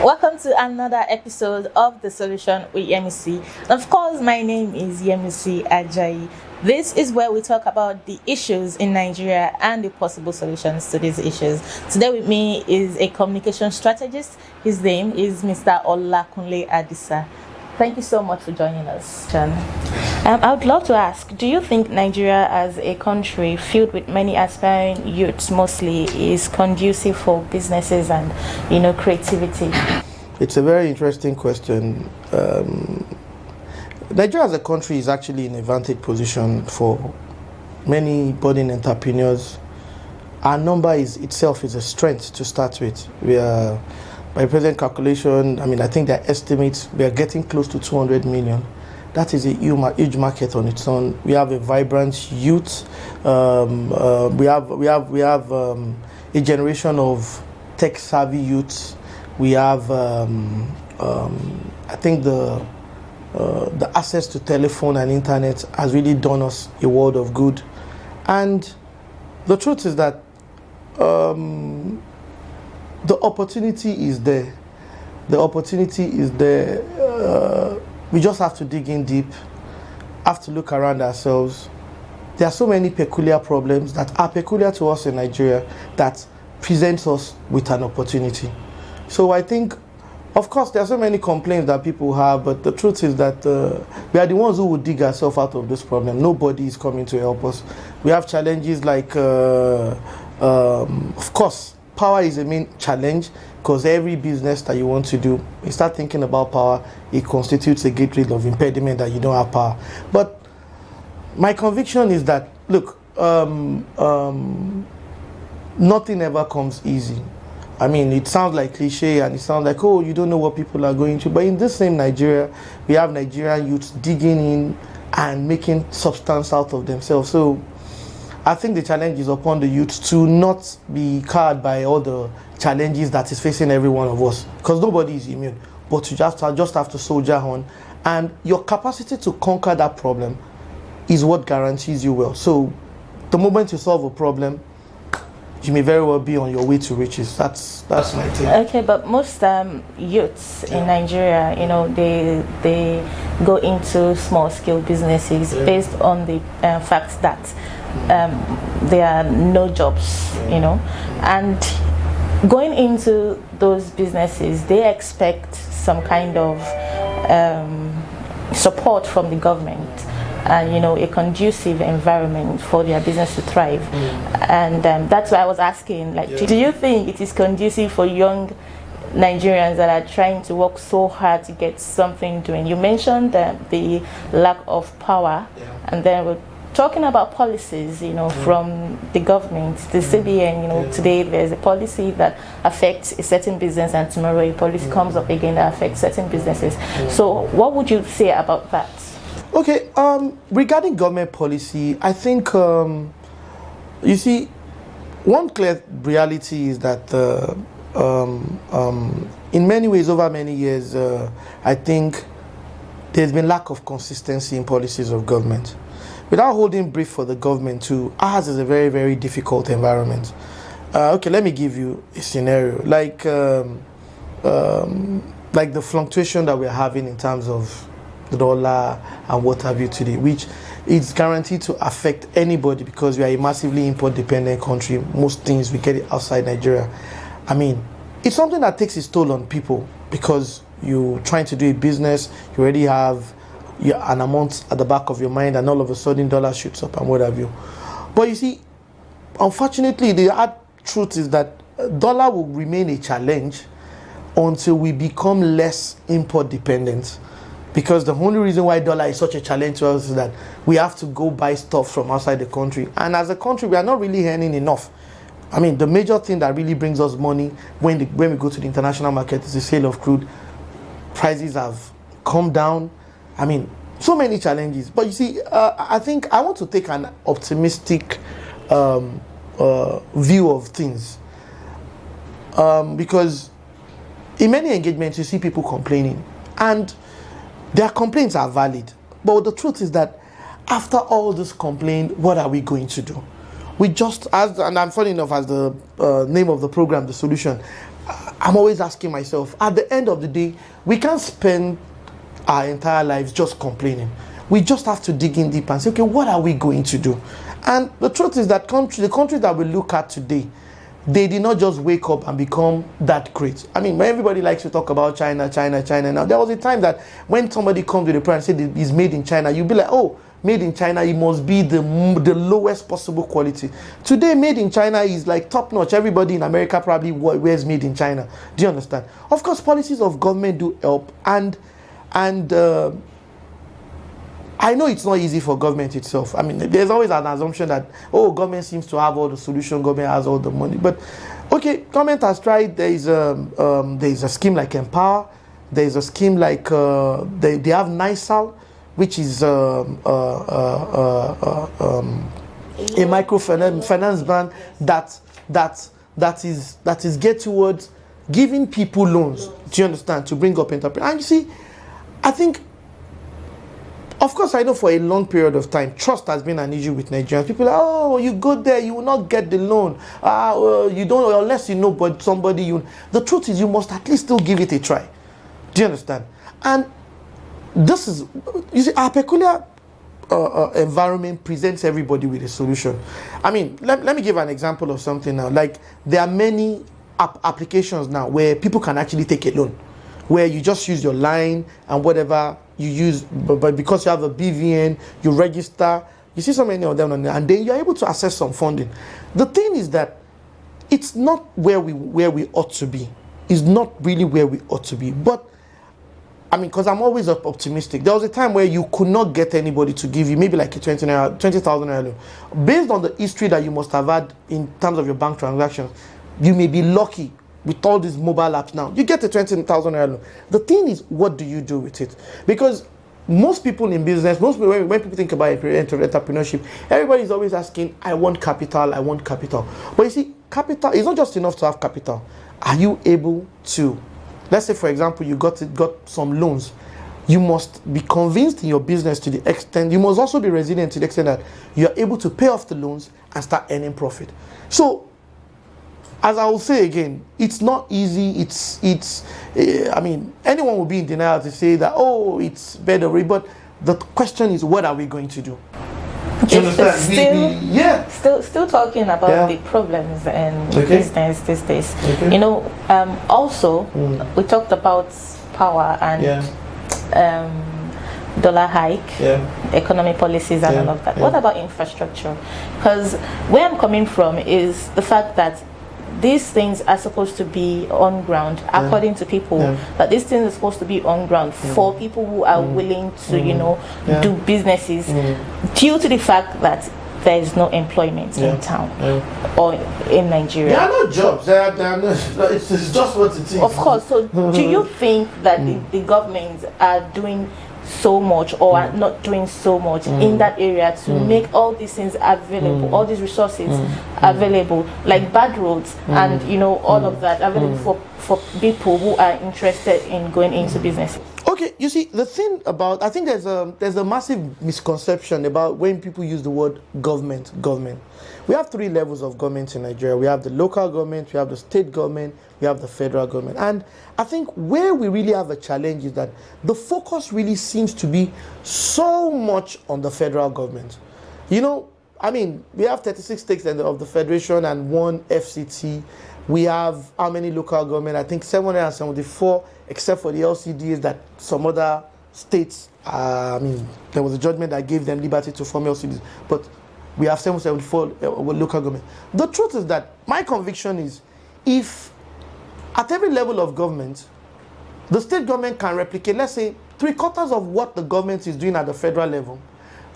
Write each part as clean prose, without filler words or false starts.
Welcome to another episode of The Solution with Yemisi. Of course, my name is Yemisi Ajayi. This is where we talk about the issues in Nigeria and the possible solutions to these issues. Today with me is a communication strategist. His name is Mr. Olakunle Adisa. Thank you so much for joining us, John. I would love to ask, do you think Nigeria as a country filled with many aspiring youths mostly is conducive for businesses and, creativity? It's a very interesting question. Nigeria as a country is actually in a vantage position for many budding entrepreneurs. Our number itself is a strength to start with. We are, by present calculation, I think their estimates, we are getting close to 200 million. That is a huge market on its own. We have a vibrant youth. We have a generation of tech-savvy youths. We have, I think the access to telephone and internet has really done us a world of good. And the truth is that the opportunity is there. The opportunity is there. We just have to dig in deep, have to look around ourselves. There are so many peculiar problems that are peculiar to us in Nigeria that presents us with an opportunity. So I think, of course, there are so many complaints that people have, but the truth is that we are the ones who will dig ourselves out of this problem. Nobody is coming to help us. We have challenges like, of course, power is a main challenge, because every business that you want to do, you start thinking about power, it constitutes a gateway of impediment that you don't have power. But my conviction is that, look, nothing ever comes easy. It sounds like cliche and it sounds like, oh, you don't know what people are going through. But in this same Nigeria, we have Nigerian youths digging in and making substance out of themselves. So I think the challenge is upon the youth to not be cowed by all the challenges that is facing every one of us, because nobody is immune, but you just have to soldier on, and your capacity to conquer that problem is what guarantees you well. So the moment you solve a problem, you may very well be on your way to riches. That's my take. Okay, but most youths in Nigeria, they go into small scale businesses based on the fact that there are no jobs, and going into those businesses, they expect some kind of support from the government and a conducive environment for their business to thrive. And that's why I was asking, do you think it is conducive for young Nigerians that are trying to work so hard to get something doing? You mentioned the lack of power, and then we're talking about policies, from the government, the CBN, today there's a policy that affects a certain business and tomorrow a policy comes up again that affects certain businesses. So what would you say about that? Okay, regarding government policy, I think, you see, one clear reality is that in many ways, over many years, I think there's been lack of consistency in policies of government. Without holding brief for the government too, ours is a very, very difficult environment. Okay, let me give you a scenario. Like the fluctuation that we're having in terms of the dollar and what have you today, which is guaranteed to affect anybody because we are a massively import-dependent country. Most things we get it outside Nigeria. It's something that takes its toll on people because you're trying to do a business, you already have an amount at the back of your mind, and all of a sudden dollar shoots up and what have you. But you see, unfortunately, the hard truth is that dollar will remain a challenge until we become less import dependent, because the only reason why dollar is such a challenge to us is that we have to go buy stuff from outside the country, and as a country we are not really earning enough. The major thing that really brings us money when we go to the international market is the sale of crude. Prices have come down. So many challenges. But you see, I think I want to take an optimistic view of things. Because in many engagements, you see people complaining. And their complaints are valid. But the truth is that after all this complaint, what are we going to do? We just, and I'm funny enough, as the name of the program, The Solution, I'm always asking myself, at the end of the day, we can't spend our entire lives just complaining. We just have to dig in deep and say, okay, what are we going to do? And the truth is that the countries that we look at today, they did not just wake up and become that great. I mean, everybody likes to talk about China. Now, there was a time that when somebody comes to the point and said it's made in China, you'll be like, oh, made in China, it must be the lowest possible quality. Today, made in China is like top notch. Everybody in America probably wears made in China. Do you understand? Of course, policies of government do help, and I know it's not easy for government itself. I mean, there's always an assumption that, oh, government seems to have all the solution, government has all the money. But, okay, government has tried. There is a scheme like Empower. There is a scheme like, they have NISAL, which is a microfinance bank that is geared towards giving people loans, do you understand, to bring up entrepreneurs. And you see, I think, of course, I know for a long period of time, trust has been an issue with Nigerians. People are, oh, you go there, you will not get the loan. You don't, unless you know but somebody. The truth is, you must at least still give it a try. Do you understand? And this is, you see, our peculiar environment presents everybody with a solution. I mean, let me give an example of something now. Like, there are many applications now where people can actually take a loan, where you just use your line and whatever you use, but because you have a BVN, you register, you see so many of them on there, and then you're able to access some funding. The thing is that it's not where we ought to be. It's not really where we ought to be. But I mean, because I'm always optimistic. There was a time where you could not get anybody to give you maybe like a 20,000 naira loan. Based on the history that you must have had in terms of your bank transactions, you may be lucky with all these mobile apps now. You get a 20,000 naira loan. The thing is, what do you do with it? Because most people in business, when people think about entrepreneurship, everybody is always asking, I want capital, I want capital. But you see, capital is not just enough to have capital. Are you able to, let's say, for example, you got some loans. You must be convinced in your business to the extent, you must also be resilient to the extent that you are able to pay off the loans and start earning profit. So, as I will say again, it's not easy. I mean, anyone will be in denial to say that, oh, it's better. But the question is, what are we going to do? Do you understand? Still talking about the problems in business these days. Okay. You know, also, we talked about power and dollar hike, economic policies and all of that. What about infrastructure? Because where I'm coming from is the fact that these things are supposed to be on ground, according to people, that these things are supposed to be on ground for people who are willing to, you know, do businesses, due to the fact that there is no employment in town or in Nigeria. There are no jobs. It's just what it is. Of course. So do you think that the governments are doing so much or are not doing so much in that area to make all these things available, all these resources available, like bad roads and, you know, all of that available for people who are interested in going into business? Okay, you see, the thing about, I think there's a massive misconception about when people use the word government. We have three levels of government in Nigeria. We have the local government, we have the state government, we have the federal government. And I think where we really have a challenge is that the focus really seems to be so much on the federal government. You know, I mean, we have 36 states of the federation and one FCT. We have how many local government? I think 774, except for the LCDs that some other states, I mean, there was a judgment that gave them liberty to form LCDs. But we have 774 local government. The truth is that my conviction is, if at every level of government, the state government can replicate, let's say, 3/4 of what the government is doing at the federal level,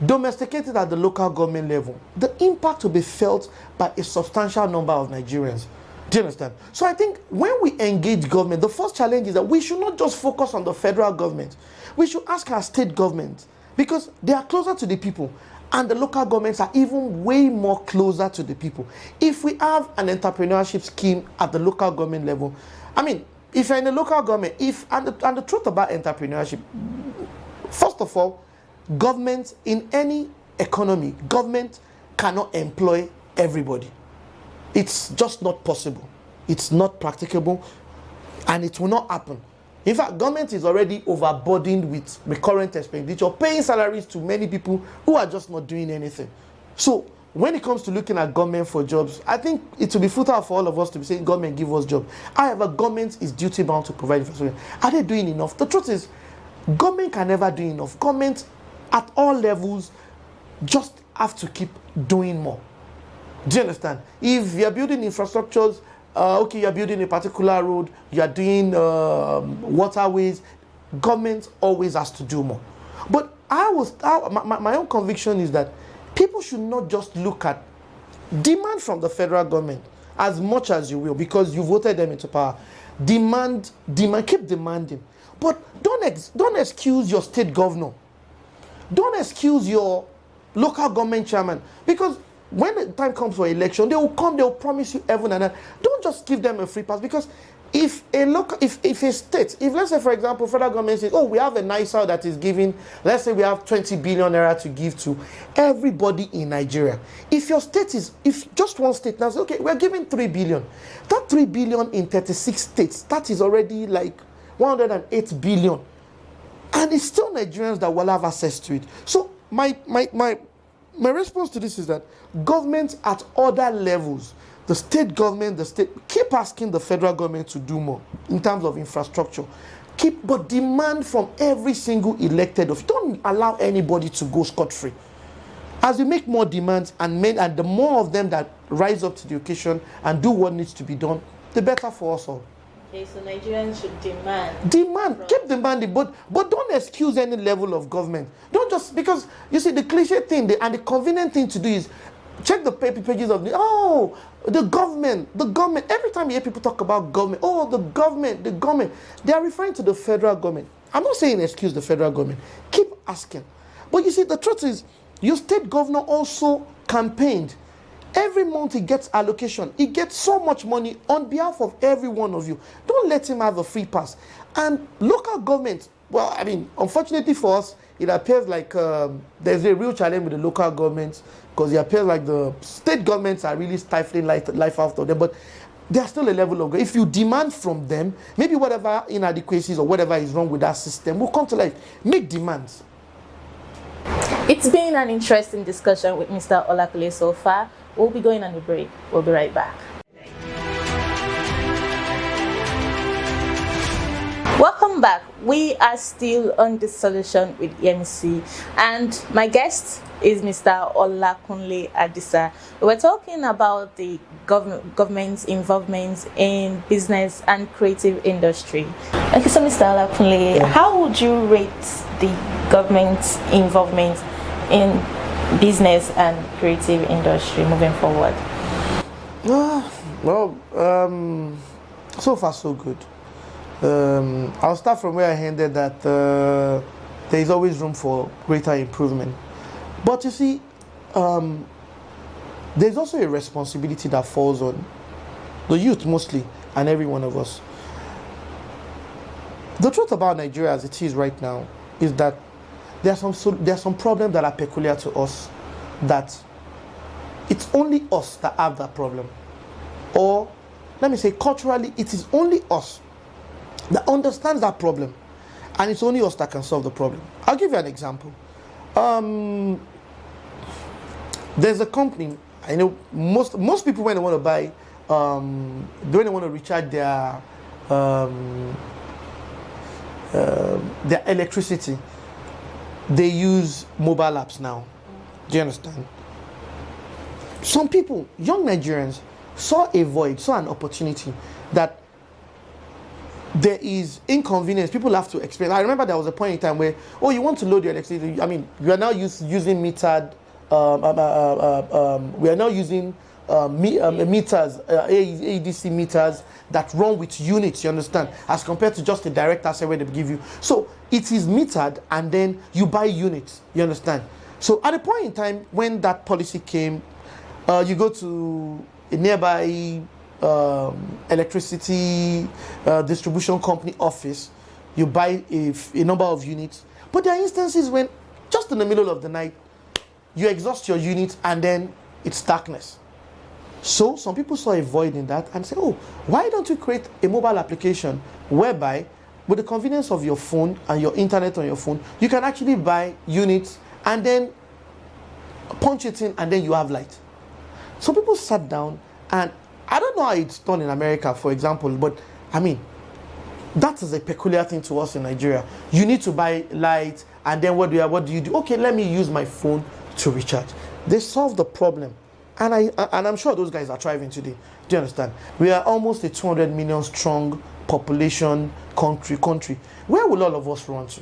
domesticated at the local government level, the impact will be felt by a substantial number of Nigerians. Do you understand? So I think when we engage government, the first challenge is that we should not just focus on the federal government. We should ask our state government, because they are closer to the people. And the local governments are even way more closer to the people. If we have an entrepreneurship scheme at the local government level, I mean, if you're in the local government, and the truth about entrepreneurship, first of all, government in any economy, government cannot employ everybody. It's just not possible. It's not practicable. And it will not happen. In fact, government is already overburdened with recurrent expenditure, paying salaries to many people who are just not doing anything. So when it comes to looking at government for jobs, I think it will be futile for all of us to be saying government give us jobs. However, government is duty bound to provide infrastructure. Are they doing enough? The truth is, government can never do enough. Government at all levels just have to keep doing more. Do you understand? If you're building infrastructures, okay, you're building a particular road, you're doing waterways, government always has to do more. But my own conviction is that people should not just look at demand from the federal government as much as you will, because you voted them into power. Demand, keep demanding. But don't excuse your state governor. Don't excuse your local government chairman, because when the time comes for election, they will come, they will promise you heaven and earth. Don't just give them a free pass, because if a state, if let's say for example, federal government says, oh, we have a NISA that is giving, let's say we have 20 billion naira to give to everybody in Nigeria. If your state is, if just one state now says, okay, we're giving 3 billion, that 3 billion in 36 states, that is already like 108 billion. And it's still Nigerians that will have access to it. So my response to this is that governments at other levels, the state government, keep asking the federal government to do more in terms of infrastructure. But demand from every single elected official. Don't allow anybody to go scot-free. As you make more demands, and the more of them that rise up to the occasion and do what needs to be done, the better for us all. Okay, so Nigerians should demand. Keep demanding, but don't excuse any level of government. Don't just, because you see the cliche thing and the convenient thing to do is check the pages of the government. Every time you hear people talk about government, the government, they are referring to the federal government. I'm not saying excuse the federal government. Keep asking. But you see, the truth is, your state governor also campaigned. Every month he gets allocation. He gets so much money on behalf of every one of you. Don't let him have a free pass. And local government, well, I mean, unfortunately for us, it appears like there's a real challenge with the local governments, because it appears like the state governments are really stifling life out of them. But there's still a level of, if you demand from them, maybe whatever inadequacies or whatever is wrong with that system will come to life. Make demands. It's been an interesting discussion with Mr. Olakunle so far. We'll be going on a break. We'll be right back. Welcome back. We are still on the solution with Yemisi, and my guest is Mr. Olakunle Adisa. We're talking about the government's involvement in business and creative industry. Okay, so Mr. Olakunle, how would you rate the government's involvement in business and creative industry moving forward? So far so good. I'll start from where I ended, that there is always room for greater improvement. But you see, there's also a responsibility that falls on the youth mostly, and every one of us. The truth about Nigeria as it is right now is that there are some problems that are peculiar to us, that it's only us that have that problem. Or let me say, culturally, it is only us that understands that problem, and it's only us that can solve the problem. I'll give you an example. There's a company, I know most people, when they want to buy, when they want to recharge their electricity, they use mobile apps now. Do you understand? Some people, young Nigerians, saw an opportunity that there is inconvenience. People have to explain. I remember there was a point in time where, you want to load your electricity. I mean, we are now using metered. We are now using meters, ADC meters that run with units. You understand? As compared to just a direct asset where they give you. So it is metered, and then you buy units. You understand? So at a point in time when that policy came, you go to a nearby electricity distribution company office, you buy a number of units. But there are instances when just in the middle of the night you exhaust your units and then it's darkness. So some people saw a void in that and say, oh, why don't you create a mobile application whereby with the convenience of your phone and your internet on your phone, you can actually buy units and then punch it in and then you have light. So people sat down, and I don't know how it's done in America, for example, but I mean, that is a peculiar thing to us in Nigeria. You need to buy light, and then what do you do? Okay, let me use my phone to recharge. They solved the problem. And I'm sure those guys are thriving today. Do you understand? We are almost a 200 million strong population country. Where will all of us run to?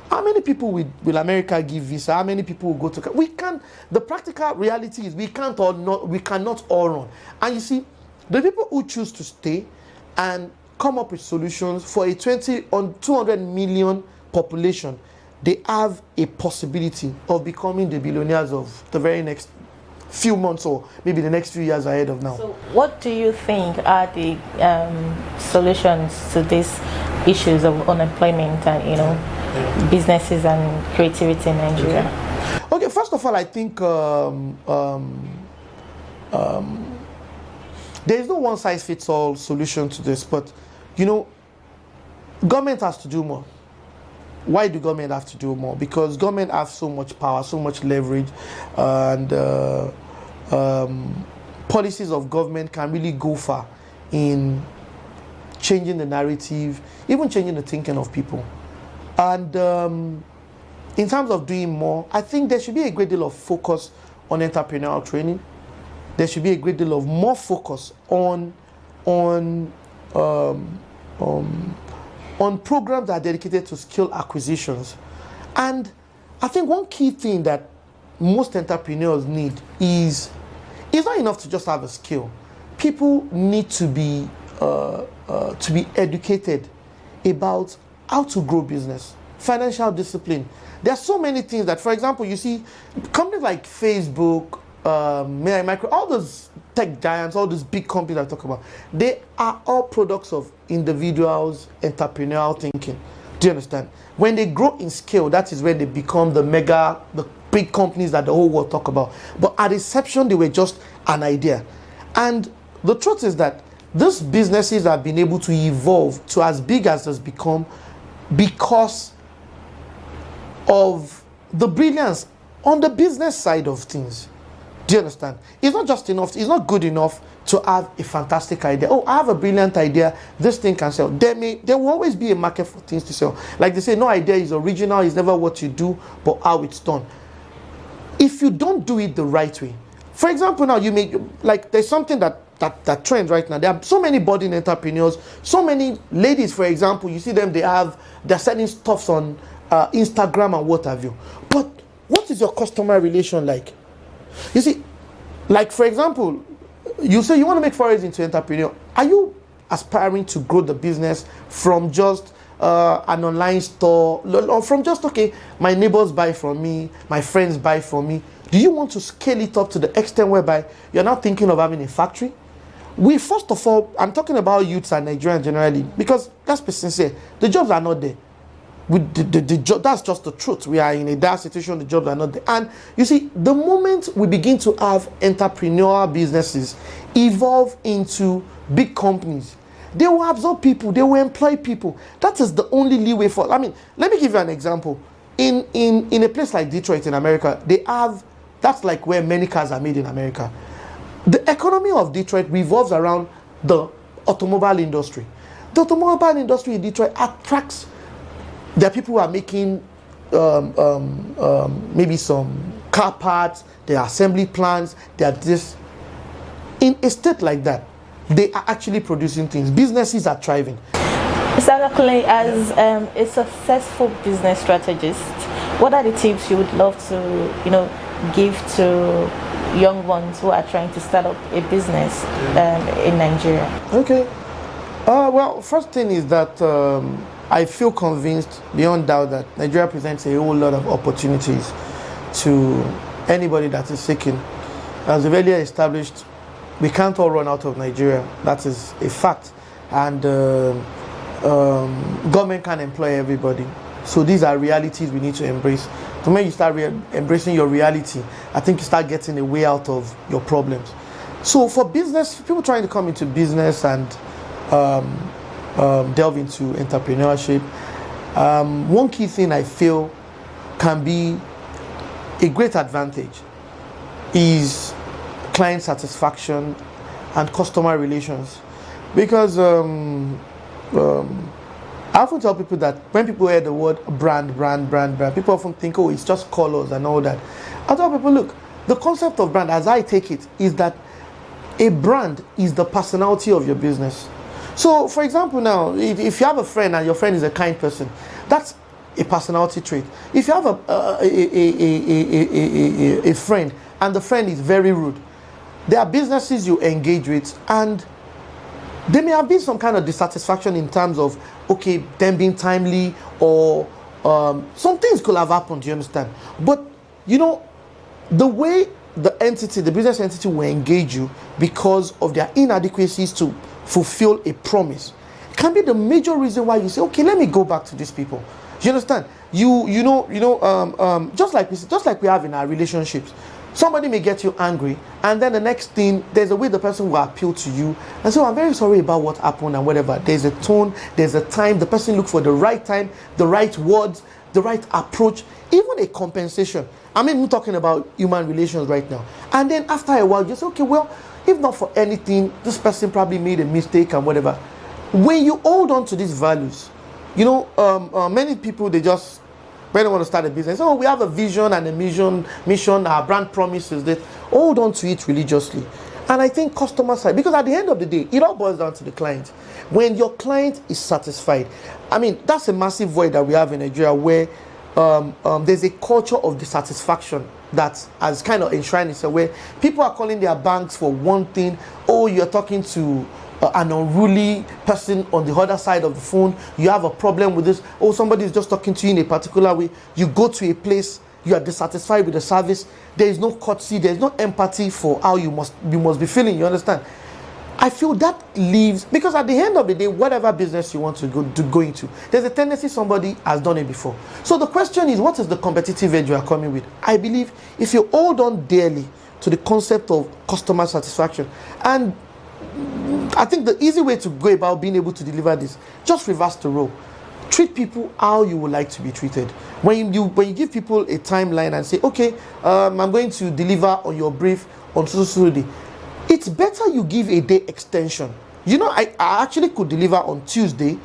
How many people will America give visa? How many people will go to? We can't. The practical reality is we cannot all run. And you see, the people who choose to stay and come up with solutions for a 200 million population, they have a possibility of becoming the billionaires of the very next few months or maybe the next few years ahead of now. So what do you think are the solutions to these issues of unemployment and businesses and creativity in Nigeria? Okay, first of all, I think there is no one size fits all solution to this, but government has to do more. Why do government have to do more? Because government have so much power, so much leverage, and policies of government can really go far in changing the narrative, even changing the thinking of people. And in terms of doing more, I think there should be a great deal of focus on entrepreneurial training. There should be a great deal of more focus on programs that are dedicated to skill acquisitions. And I think one key thing that most entrepreneurs need is, it's not enough to just have a skill. People need to be educated about how to grow business, financial discipline. There are so many things that, for example, you see companies like Facebook, Micro, all those tech giants, all those big companies I talk about, they are all products of individuals' entrepreneurial thinking. Do you understand? When they grow in scale, that is when they become the big companies that the whole world talk about. But at inception, they were just an idea. And the truth is that these businesses have been able to evolve to as big as it's become because of the brilliance on the business side of things. Do you understand? It's not just enough, it's not good enough to have a fantastic idea. Oh, I have a brilliant idea, this thing can sell. There will always be a market for things to sell. Like they say, no idea is original, it's never what you do, but how it's done. If you don't do it the right way, for example, now you make, like there's something that trends right now. There are so many budding entrepreneurs, so many ladies, for example, you see them, they're selling stuffs on Instagram and what have you. But what is your customer relation like? You see, like for example, you say you want to make forays into entrepreneur. Are you aspiring to grow the business from just an online store, or from just, okay, my neighbors buy from me, my friends buy from me? Do you want to scale it up to the extent whereby you're now thinking of having a factory? First of all, I'm talking about youths and Nigerians generally, because let's be sincere, the jobs are not there. That's just the truth. We are in a dire situation, the jobs are not there. And you see, the moment we begin to have entrepreneurial businesses evolve into big companies, they will absorb people, they will employ people. That is the only leeway for. I mean, let me give you an example. In a place like Detroit in America, that's like where many cars are made in America. The economy of Detroit revolves around the automobile industry. The automobile industry in Detroit attracts. There are people who are making maybe some car parts, there are assembly plants, there are this. In a state like that, they are actually producing things. Businesses are thriving. Mr. Olakunle, as a successful business strategist, what are the tips you would love to, give to young ones who are trying to start up a business in Nigeria? Okay. Well, first thing is that I feel convinced beyond doubt that Nigeria presents a whole lot of opportunities to anybody that is seeking. As we've earlier established, we can't all run out of Nigeria. That is a fact. And government can't employ everybody. So these are realities we need to embrace. The moment you start embracing your reality, I think you start getting a way out of your problems. So for business, people trying to come into business and delve into entrepreneurship, one key thing I feel can be a great advantage is client satisfaction and customer relations. Because I often tell people that when people hear the word brand, people often think, oh, it's just colors and all that. I tell people, look, the concept of brand, as I take it, is that a brand is the personality of your business. So, for example, now, if you have a friend and your friend is a kind person, that's a personality trait. If you have a friend and the friend is very rude, there are businesses you engage with and there may have been some kind of dissatisfaction in terms of, okay, them being timely or some things could have happened, you understand? But, you know, the way the entity, the business entity will engage you because of their inadequacies to fulfill a promise can be the major reason why you say, okay, let me go back to these people. You understand? Just like we have in our relationships. Somebody may get you angry, and then the next thing, there's a way the person will appeal to you and say, oh, I'm very sorry about what happened and whatever. There's a tone, there's a time, the person looks for the right time, the right words, the right approach, even a compensation. I mean, we're talking about human relations right now. And then after a while, you say, okay, well, if not for anything, this person probably made a mistake and whatever. When you hold on to these values, you know, many people, they just, when they want to start a business, oh, we have a vision and a mission, our brand promises that, hold on to it religiously. And I think customer side, because at the end of the day, it all boils down to the client. When your client is satisfied, I mean, that's a massive void that we have in Nigeria where there's a culture of dissatisfaction that has kind of enshrined itself, where people are calling their banks for one thing. Oh, you're talking to an unruly person on the other side of the phone, you have a problem with this. Oh, somebody is just talking to you in a particular way. You go to a place, you are dissatisfied with the service. There is no courtesy, there is no empathy for how you must be feeling. You understand? I feel that leaves, because at the end of the day, whatever business you want to go into, there's a tendency somebody has done it before. So the question is, what is the competitive edge you are coming with? I believe if you hold on dearly to the concept of customer satisfaction, and I think the easy way to go about being able to deliver this, just reverse the role. Treat people how you would like to be treated. When you give people a timeline and say, okay, I'm going to deliver on your brief on so day, it's better you give a day extension. You know, I actually could deliver on Tuesday.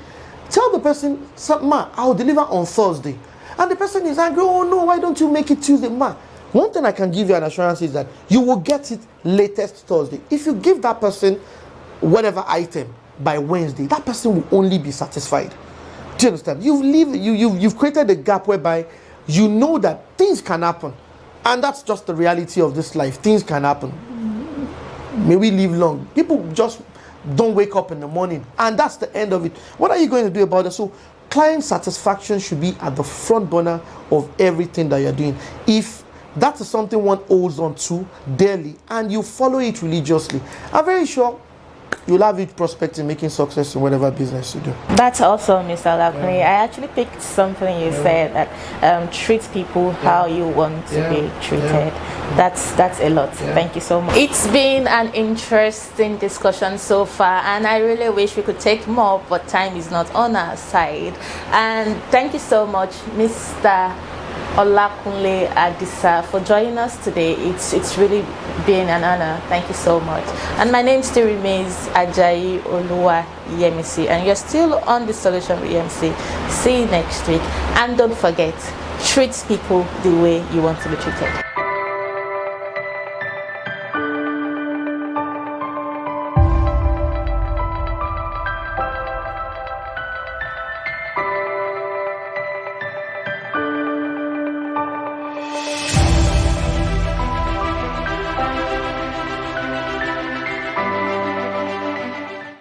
Tell the person, ma, I'll deliver on Thursday. And the person is angry, oh no, why don't you make it Tuesday, ma? One thing I can give you an assurance is that you will get it latest Thursday. If you give that person whatever item by Wednesday, that person will only be satisfied. Do you understand? You've created a gap whereby you know that things can happen. And that's just the reality of this life. Things can happen. May we live long. People just don't wake up in the morning. And that's the end of it. What are you going to do about it? So client satisfaction should be at the front burner of everything that you're doing. If that is something one holds on to daily and you follow it religiously, I'm very sure you'll have it prospect in making success in whatever business you do. That's awesome, Mr. Olakunle. I actually picked something you said that treat people how you want to be treated. That's a lot. Thank you so much. It's been an interesting discussion so far, and I really wish we could take more, but time is not on our side. And thank you so much, Mr. Olakunle Adisa, for joining us today. It's really been an honor. Thank you so much. And my name still remains Ajayi Oluwa Yemisi, and you're still on The Solution with Yemisi. See you next week, and don't forget, treat people the way you want to be treated.